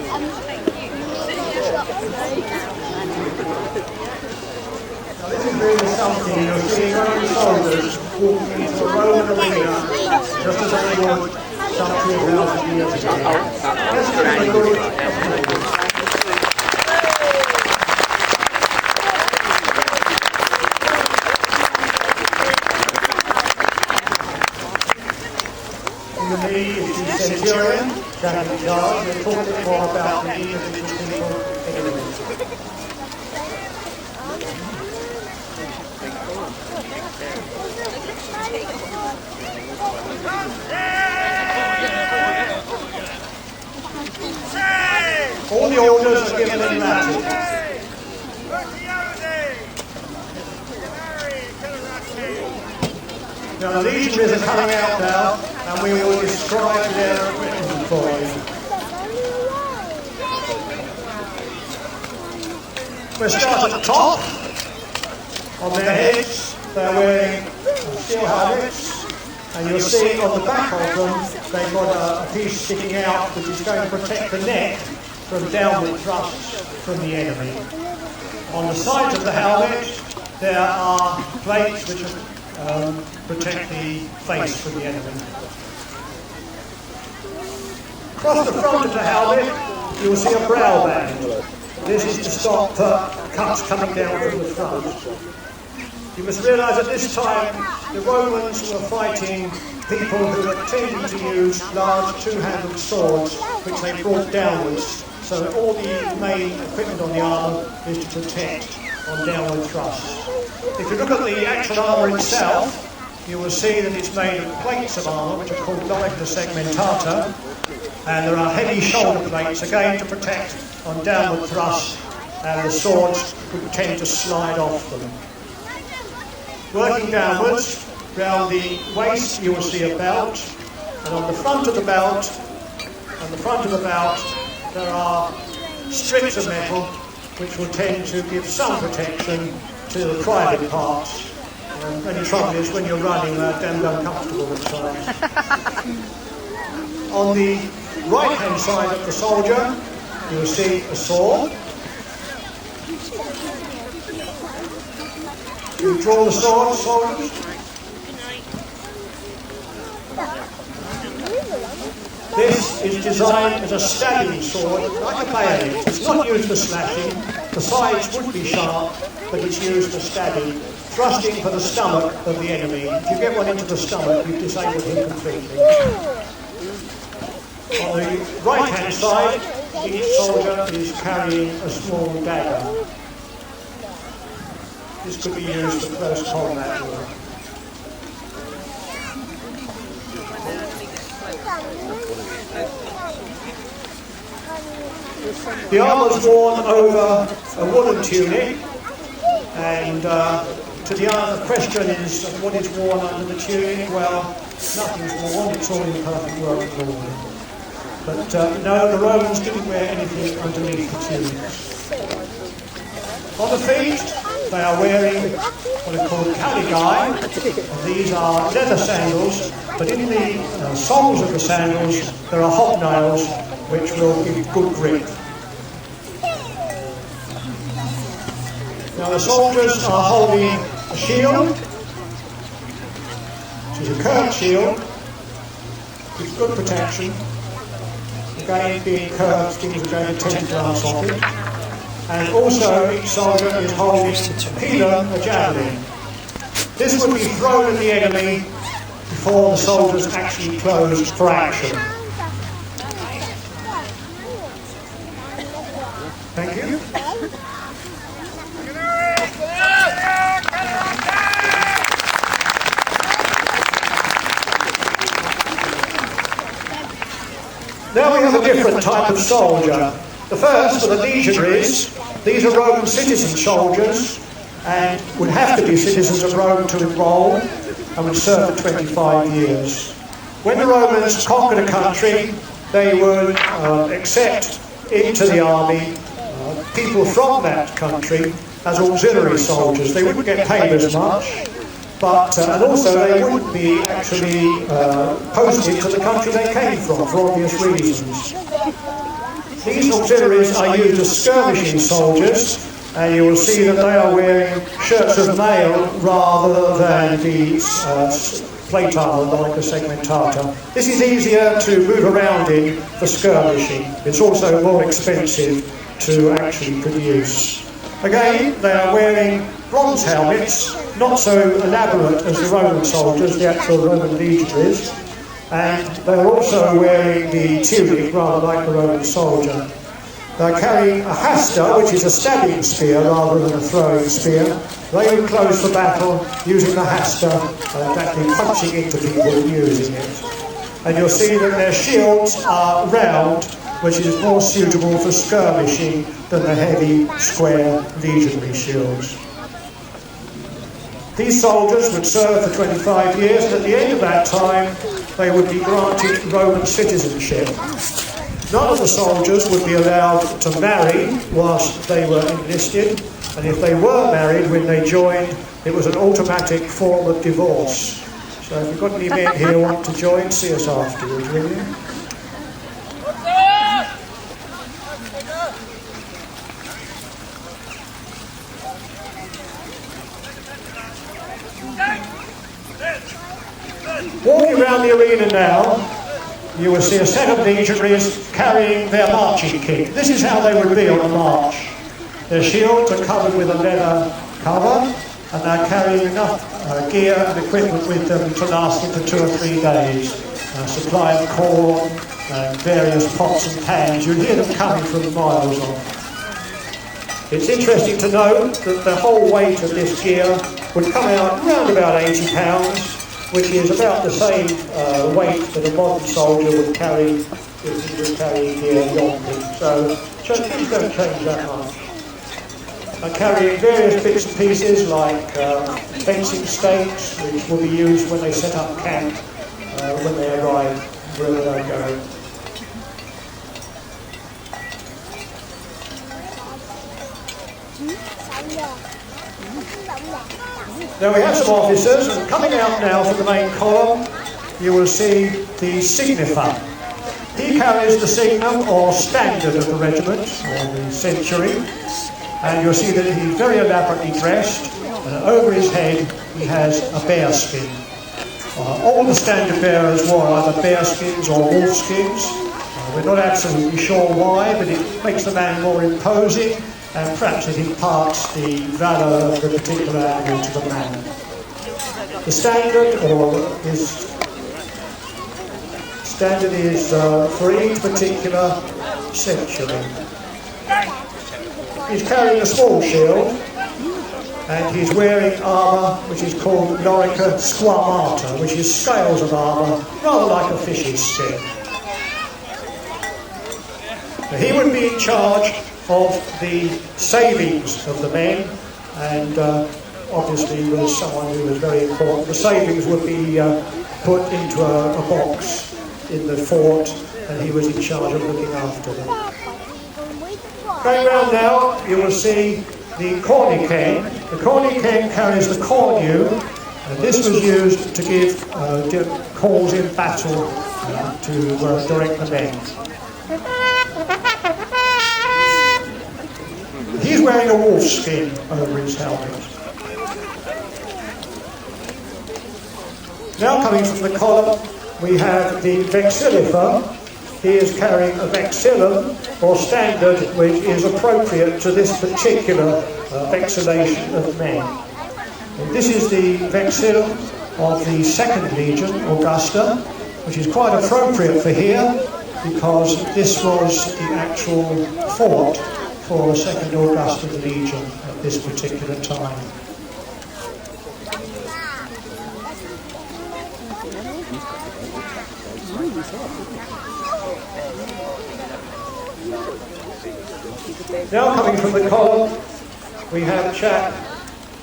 Now this is really something. You're seeing Roman soldiers walking into a Roman arena just as they would some 2,000 years ago. Let's give them a good in the knee is the centurion, standing in charge. We'll talk a bit more about the individual people in a minute. All the orders are given in Latin. Now the legionaries are coming out now, and we will describe their equipment for you. We'll start at the top. On their heads, they're wearing steel helmets, and you'll see on the back of them, they've got a piece sticking out which is going to protect the neck from downward thrusts from the enemy. On the sides of the helmet, there are plates which protect the face from the enemy. Across the front of the helmet, you will see a brow band. This is to stop cuts coming down from the front. You must realise at this time the Romans were fighting people who were tending to use large two-handled swords which they brought downwards. So all the main equipment on the armour is to protect on downward thrusts. If you look at the actual armour itself, you will see that it's made of plates of armour which are called loretta segmentata, and there are heavy shoulder plates again to protect on downward thrust, and the swords would tend to slide off them. Working downwards, round the waist you will see a belt, and on the front of the belt, there are strips of metal which will tend to give some protection to the private parts. The only trouble is when you're running, they're damned uncomfortable at times. On the right-hand side of the soldier, you will see a sword. You draw the sword, soldiers. This is designed as a stabbing sword, like a bayonet. It's not used for slashing. The sides would be sharp, but it's used for stabbing, thrusting for the stomach of the enemy. If you get one into the stomach, you've disabled him completely. On the right-hand side, each soldier is carrying a small dagger. This could be used for close combat work. The armour is worn over a woolen tunic, and to the other question is what is worn under the tunic. Well, nothing's worn, it's all in perfect working order. But no, the Romans didn't wear anything underneath the tunics. On the feet, they are wearing what are called caligae. These are leather sandals, but in the soles of the sandals there are hobnails which will give good grip. Now the soldiers are holding a shield, which is a curved shield, with good protection. Again, being curved, things are going to tend to glance off it. And also each soldier is holding a pilum, a javelin. This would be thrown at the enemy before the soldiers actually closed for action. Thank you. Now we have a different type of soldier. The first are the legionaries. These are Roman citizen soldiers and would have to be citizens of Rome to enrol and would serve for 25 years. When the Romans conquered a country, they would accept into the army people from that country as auxiliary soldiers. They wouldn't get paid as much, but and also they wouldn't be actually posted to the country they came from for obvious reasons. These auxiliaries are used as skirmishing soldiers, and you will see that they are wearing shirts of mail rather than the plate armour like a segmentata. This is easier to move around in for skirmishing. It's also more expensive to actually produce. Again, they are wearing bronze helmets, not so elaborate as the Roman soldiers, the actual Roman legionaries, and they're also wearing the tunic rather like the Roman soldier. They're carrying a hasta, which is a stabbing spear rather than a throwing spear. They would close for battle using the hasta and actually punching into people using it. And you'll see that their shields are round, which is more suitable for skirmishing than the heavy, square legionary shields. These soldiers would serve for 25 years, and at the end of that time, they would be granted Roman citizenship. None of the soldiers would be allowed to marry whilst they were enlisted, and if they were married when they joined, it was an automatic form of divorce. So if you've got any men here who want to join, see us afterwards, will you? Walking around the arena now, you will see a set of legionaries carrying their marching kit. This is how they would be on the march. Their shields are covered with a leather cover, and they're carrying enough gear and equipment with them to last them for 2 or 3 days. A supply of corn and various pots and pans. You'll hear them coming from miles off. It's interesting to note that the whole weight of this gear would come out around about 80 pounds, which is about the same weight that a modern soldier would carry if he was carrying gear yonder. So things don't change that much. And carrying various bits and pieces like fencing stakes, which will be used when they set up camp, when they arrive wherever they're going. Now we have some officers, and coming out now from the main column, you will see the signifer. He carries the signum or standard of the regiment, or the century, and you'll see that he's very elaborately dressed, and over his head he has a bear skin. All the standard bearers wore either bear skins or wolf skins. We're not absolutely sure why, but it makes the man more imposing, and perhaps it imparts the valour of the particular animal to the man. The standard is for each particular century. He's carrying a small shield, and he's wearing armour which is called lorica squamata, which is scales of armour, rather like a fish's skin. Now, he would be in charge of the savings of the men, and obviously was someone who was very important. The savings would be put into a box in the fort, and he was in charge of looking after them. Going round now, you will see the cornican. The cornican carries the cornu, and this was used to give calls in battle to direct the men. He's wearing a wolf skin over his helmet. Now coming from the column, we have the vexillifer. He is carrying a vexillum, or standard, which is appropriate to this particular vexillation of men. And this is the vexillum of the 2nd Legion, Augusta, which is quite appropriate for here, because this was the actual fort for the 2nd Augustan Legion at this particular time. Now coming from the column, we have a chap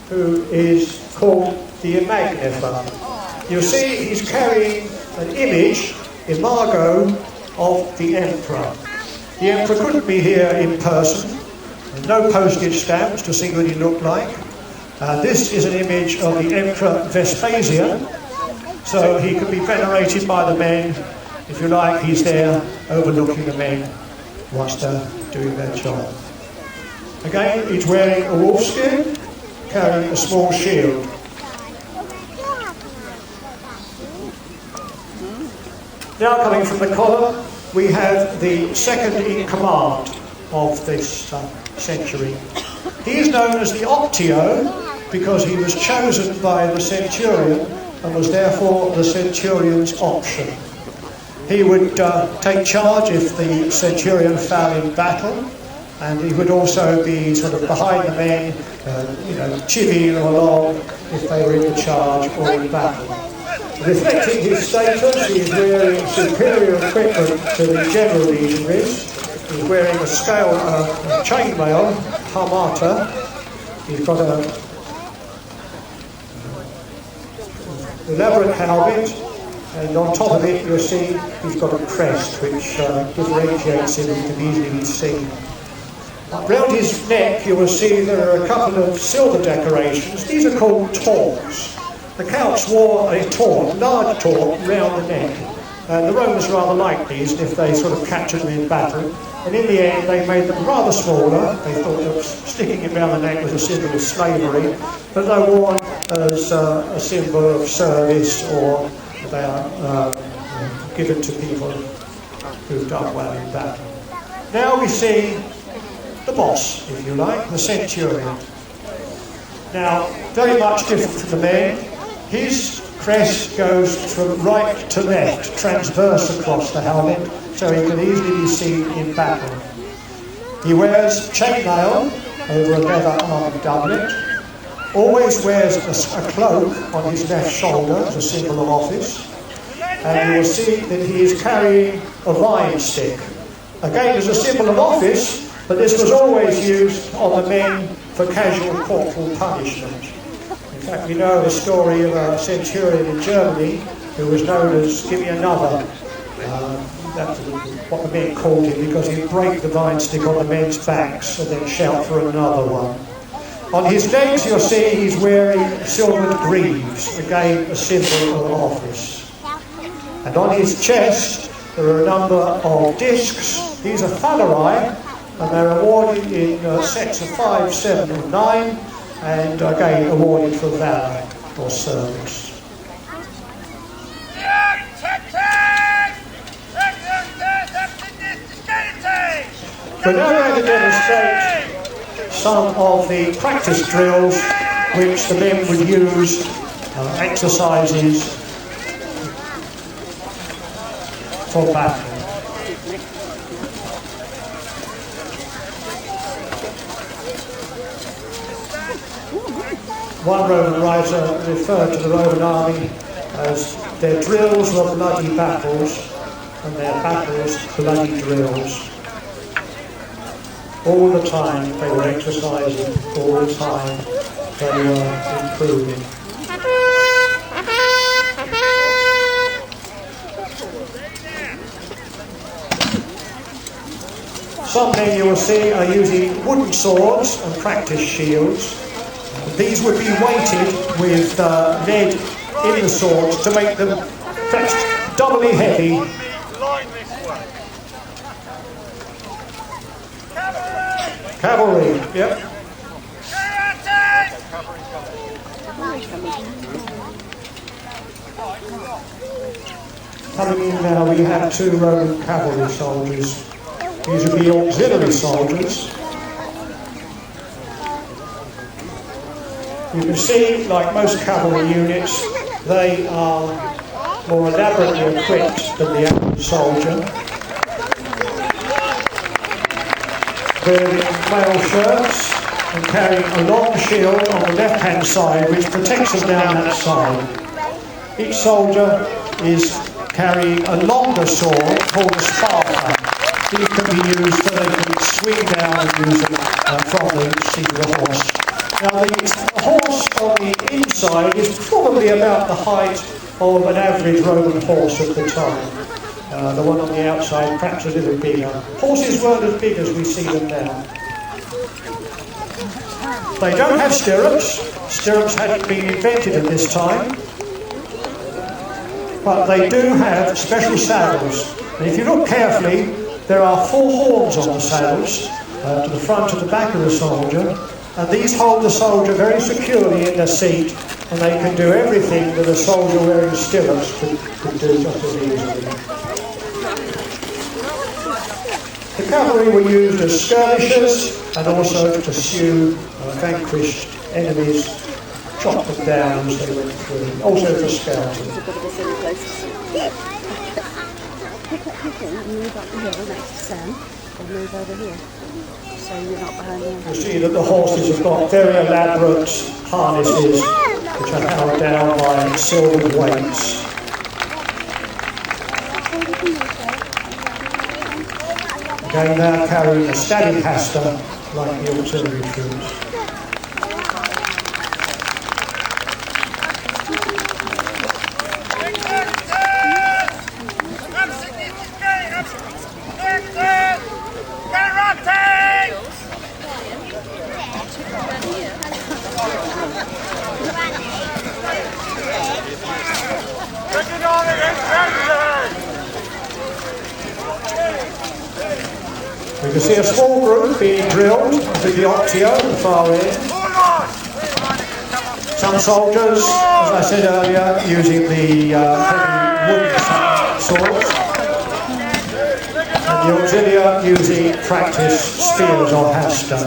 who is called the Magnifer. You'll see he's carrying an image, imago, of the Emperor. The Emperor couldn't be here in person. There's no postage stamps to see what he looked like. This is an image of the Emperor Vespasian, so he could be venerated by the men. If you like, he's there overlooking the men whilst they're doing their job. Again, he's wearing a wolfskin, carrying a small shield. Now coming from the column, we have the second in command of this century. He is known as the Optio because he was chosen by the centurion and was therefore the centurion's option. He would take charge if the centurion fell in battle, and he would also be sort of behind the men, chivying them along if they were in the charge or in battle. Reflecting his status, he is wearing superior equipment to the general legionaries. He's wearing a scale chainmail, harmata. He's got an elaborate helmet, and on top of it you'll see he's got a crest which differentiates him and can easily be seen. Round his neck you will see there are a couple of silver decorations. These are called taunts. The Celts wore a taunt, large taunt, round the neck. The Romans rather liked these if they sort of captured them in battle. And in the end they made them rather smaller. They thought that sticking it round the neck was a symbol of slavery, but they were worn as a symbol of service, or they are given to people who've done well in battle. Now we see the boss, if you like, the centurion. Now, very much different from the men. His crest goes from right to left, transverse across the helmet, so he can easily be seen in battle. He wears chainmail over a leather armed doublet, always wears a cloak on his left shoulder as a symbol of office, and you will see that he is carrying a vine stick. Again, as a symbol of office, but this was always used on the men for casual corporal punishment. In fact, we know the story of a centurion in Germany who was known as "Give me another." That's what the men called him, because he'd break the vine stick on the men's backs and then shout for another one. On his legs you'll see he's wearing silvered greaves, again a symbol of office. And on his chest there are a number of discs. These are thalari, and they're awarded in sets of 5, 7 and 9, and again awarded for valour or service. We're now going to demonstrate some of the practice drills which the men would use, exercises for battle. One Roman writer referred to the Roman army as their drills were bloody battles and their battles bloody drills. All the time they were exercising, all the time they were improving. Some men you will see are using wooden swords and practice shields. These would be weighted with lead in the swords to make them perhaps doubly heavy. Cavalry, yep. Coming in now, we have 2 Roman cavalry soldiers. These would be auxiliary soldiers. You can see, like most cavalry units, they are more elaborately equipped than the average soldier. Wearing mail shirts and carrying a long shield on the left-hand side which protects them down that side. Each soldier is carrying a longer sword called a sparta. These can be used so they can swing down and use them from the seat of the horse. Now the horse on the inside is probably about the height of an average Roman horse at the time. The one on the outside perhaps a little bigger. Horses weren't as big as we see them now. They don't have stirrups. Stirrups hadn't been invented at this time. But they do have special saddles. And if you look carefully, There are 4 horns on the saddles, to the front and the back of the soldier, and these hold the soldier very securely in the seat, and they can do everything that a soldier wearing stirrups could do just as easily. The cavalry were used as skirmishers and also to pursue vanquished enemies, chop them down as they went through, also for scouting. Move up the hill next to Sam, or move over here, so you're not behind them. You'll see that the horses have got very elaborate harnesses which are held down by silver weights. Again, now carrying a steady caster like the auxiliary troops. We can see a small group being drilled with the Octio at the far end. Some soldiers, as I said earlier, using the heavy wooden swords, and the auxiliary using practice spears or hasta.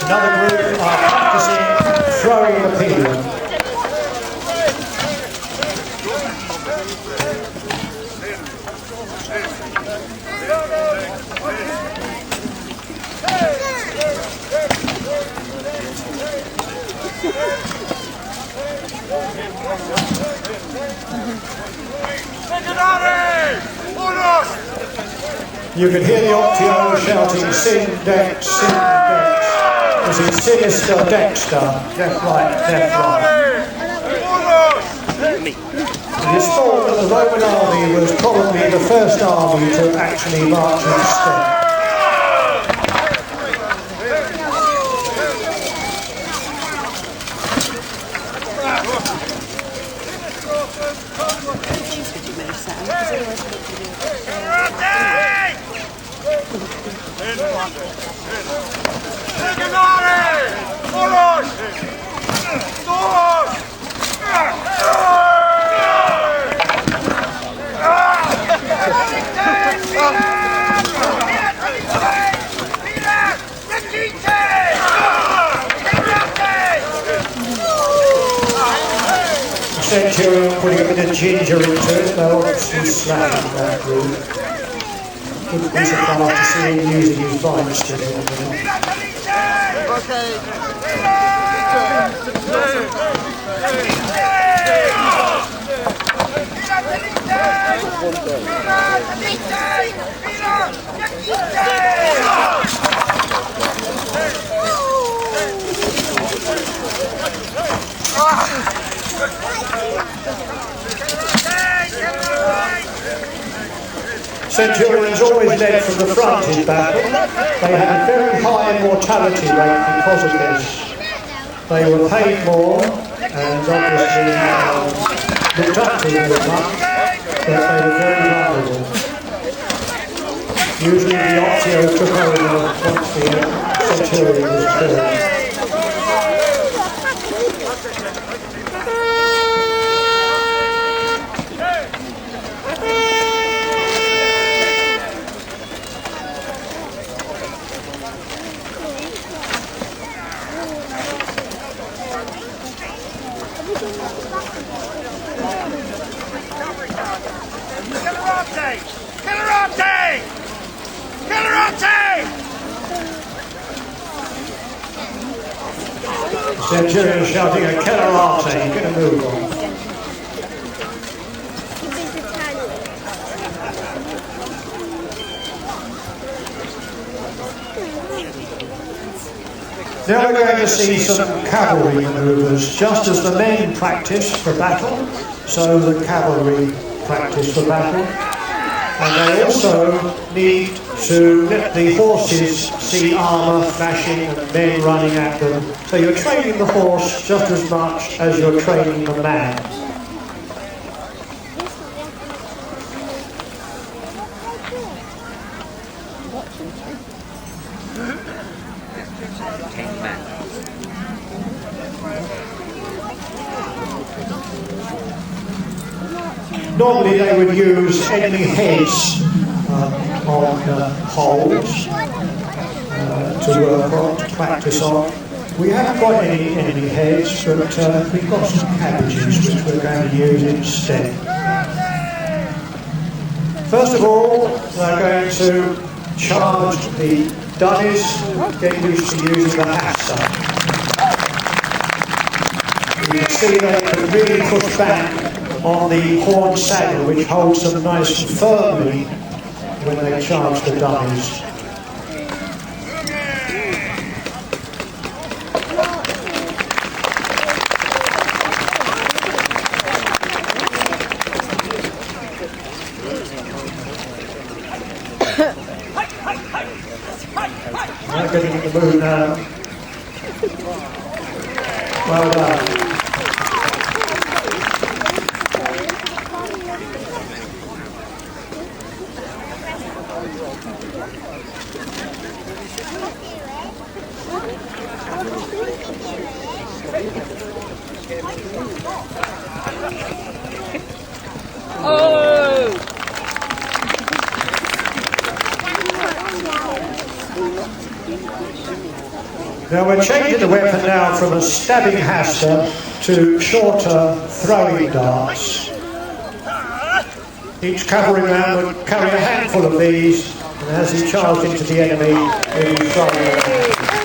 Another group are practicing throwing the pillion. You can hear the Octio shouting, "Sin Dex, Sin Dex." This is Sinister Dexter, left, right, left, right. It is thought that the Roman army was probably the first army to actually march in step. Centurion putting a bit of ginger into it, they'll obviously slapping that group. Wouldn't be surprised to see him using his vine stick on there. Centurions always led from the front in battle. They had a very high mortality rate because of this. They were paid more and obviously looked up to them as much, but they were very vulnerable. Usually the Octio took over once the Centurion was killed. Centurion shouting a Caerleon, get a move on. Now we're going to see some cavalry manoeuvres. Just as the men practice for battle, so the cavalry practice for battle. And they also need to let the horses see armour flashing and men running at them. So you're training the horse just as much as you're training the man. Normally they would use enemy heads on holes to work on, to practice on. We haven't got any enemy heads, but we've got some cabbages which we're going to use instead. First of all, they're going to charge the dummies, get used to using the hasta. You can see they can really push back on the horn saddle, which holds them nice and firmly when they charge the dummies. They're getting in the mood now. Well done. Now we're changing the weapon now from a stabbing hasta to shorter throwing darts. Each cavalryman would carry a handful of these, and as he charged into the enemy, he would throw them.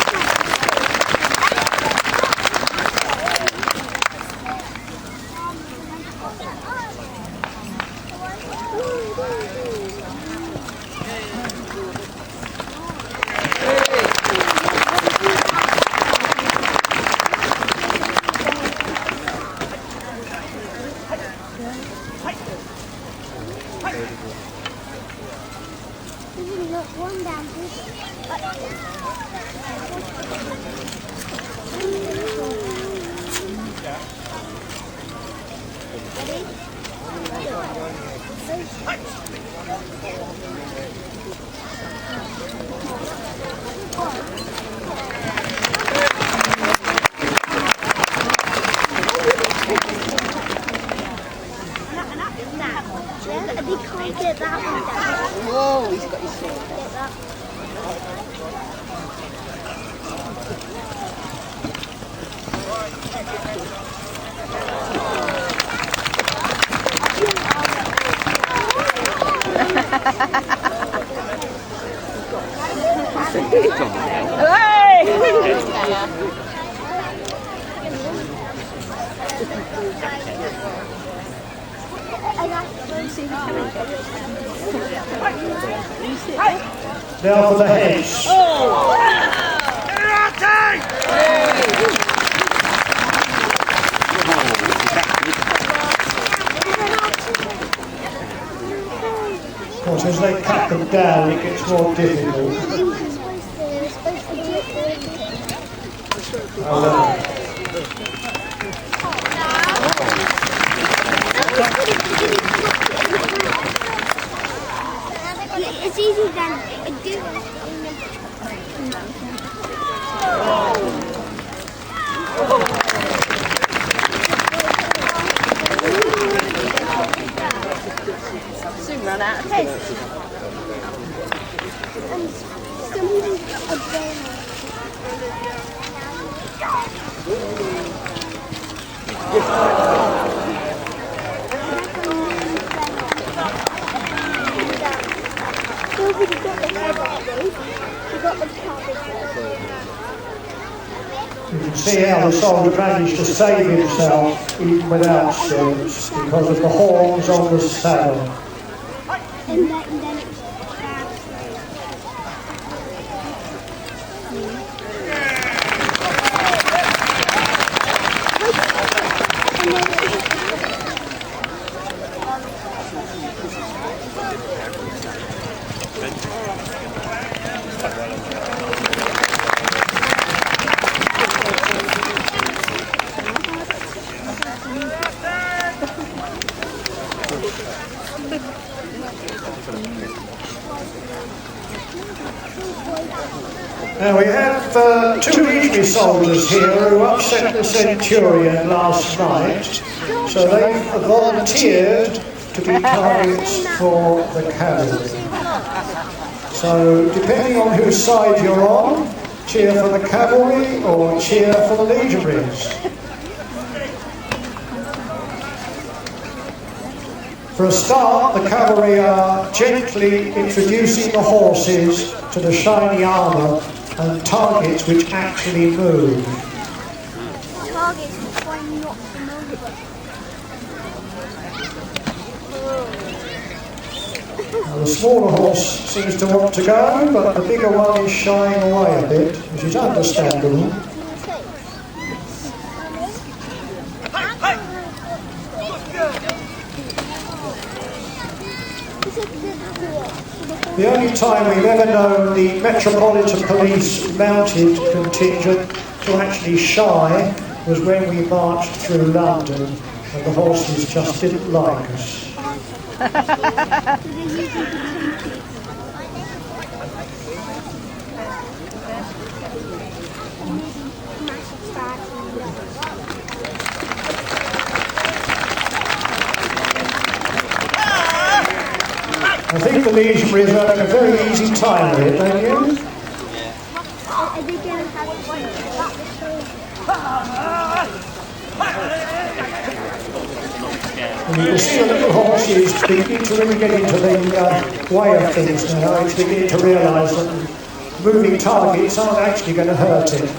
Whoa, he's got his sword. Now for the heads. Of course, as they cut them down, it gets more difficult. It's easy then. Soon run out of heads. You can see how the soldier managed to save himself even without swords because of the horns on the saddle. Now we have two legionary soldiers here who upset the centurion last night, so they've volunteered to be targets for the cavalry. So depending on whose side you're on, cheer for the cavalry or cheer for the legionaries. For a start, the cavalry are gently introducing the horses to the shiny armour and targets which actually move. Targets which I'm not familiar with. Now, the smaller horse seems to want to go, but the bigger one is shying away a bit, which is understandable. The only time we've ever known the Metropolitan Police mounted contingent to actually shy was when we marched through London and the horses just didn't like us. I think the legionaries are having a very easy time with it, don't you? And you can see the little horses beginning to really get into the way of things now. It's beginning to realise that moving targets aren't actually going to hurt it.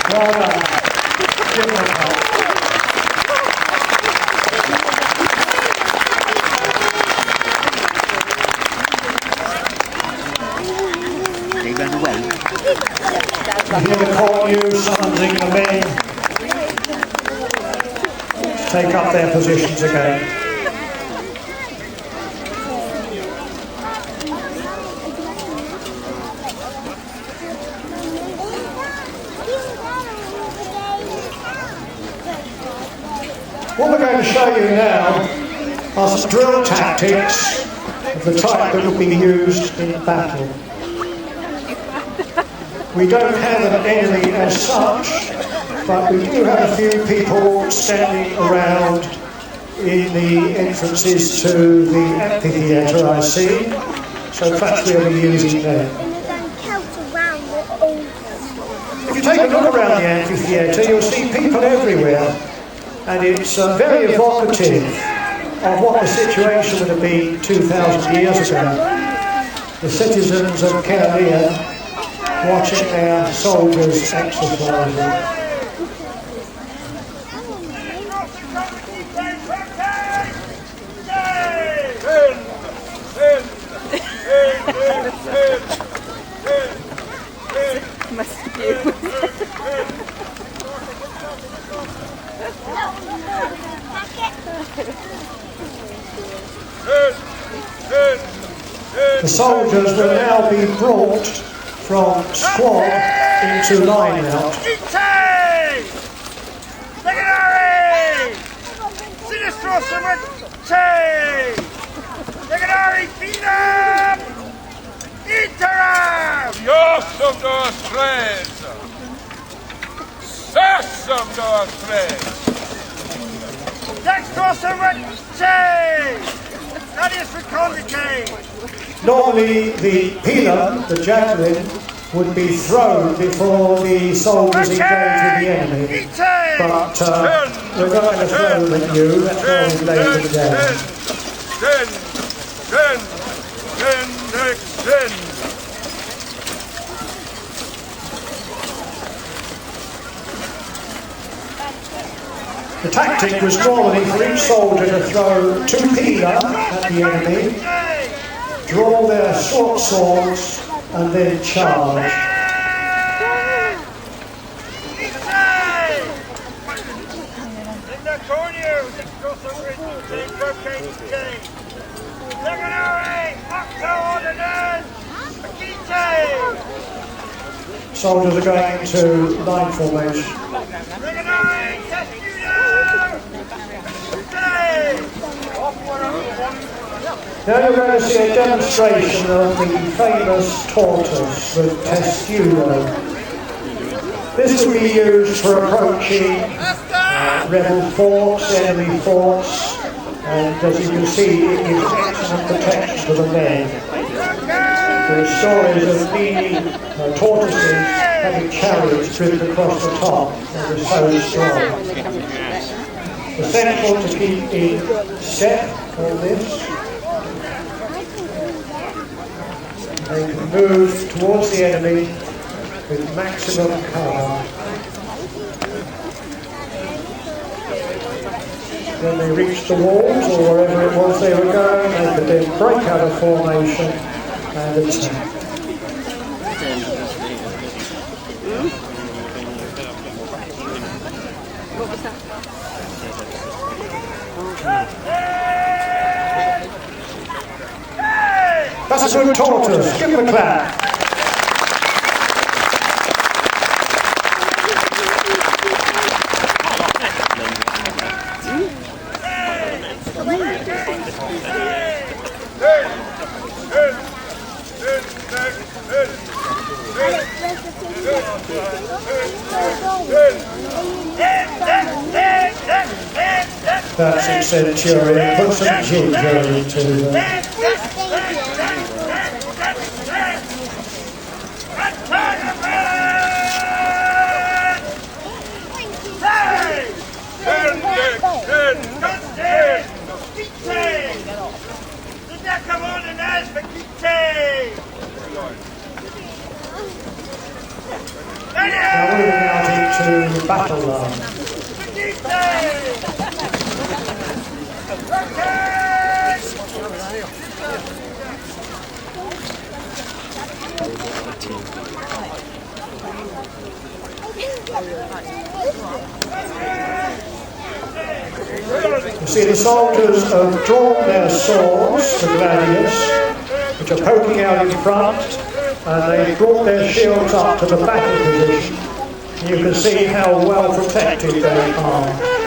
Well done. Give them a clap. They ran away. You hear the court news summoning the men to take up their positions again. What we're going to show you now are some drill tactics of the type that will be used in battle. We don't have an enemy as such, but we do have a few people standing around in the entrances to the amphitheatre, I see, so perhaps we'll be using them. If you take a look around the amphitheatre, you'll see people everywhere. And it's very evocative of what the situation would have been 2,000 years ago. The citizens of Caerleon watching their soldiers exercising. The soldiers will now be brought from squad into line out. Normally the pilum, the javelin, would be thrown before the soldiers engage with the enemy. But we're going to throw them at you, that's why we've laid them down. The tactic was normally for each soldier to throw 2 pilum at the enemy, draw their short swords and then charge. Soldiers are going into line formation. Now you're going to see a demonstration of the famous tortoise with testudo. This will be used for approaching rebel forts, enemy forts, and as you can see it gives excellent protection to the men. There are stories of leading tortoises having chariots driven across the top, and they're so strong. Essential to keep in step on this. They can move towards the enemy with maximum cover. When they reach the walls or wherever it was they were going, they could then break out of formation and attack. That's a good tortoise. Give him a clap. That's it, Centurion. Put some ginger into them. Now moving out into the battle line. You see the soldiers have drawn their swords, the gladiators, which are poking out in front, and they've brought their shields up to the battle position. You can see how well protected they are.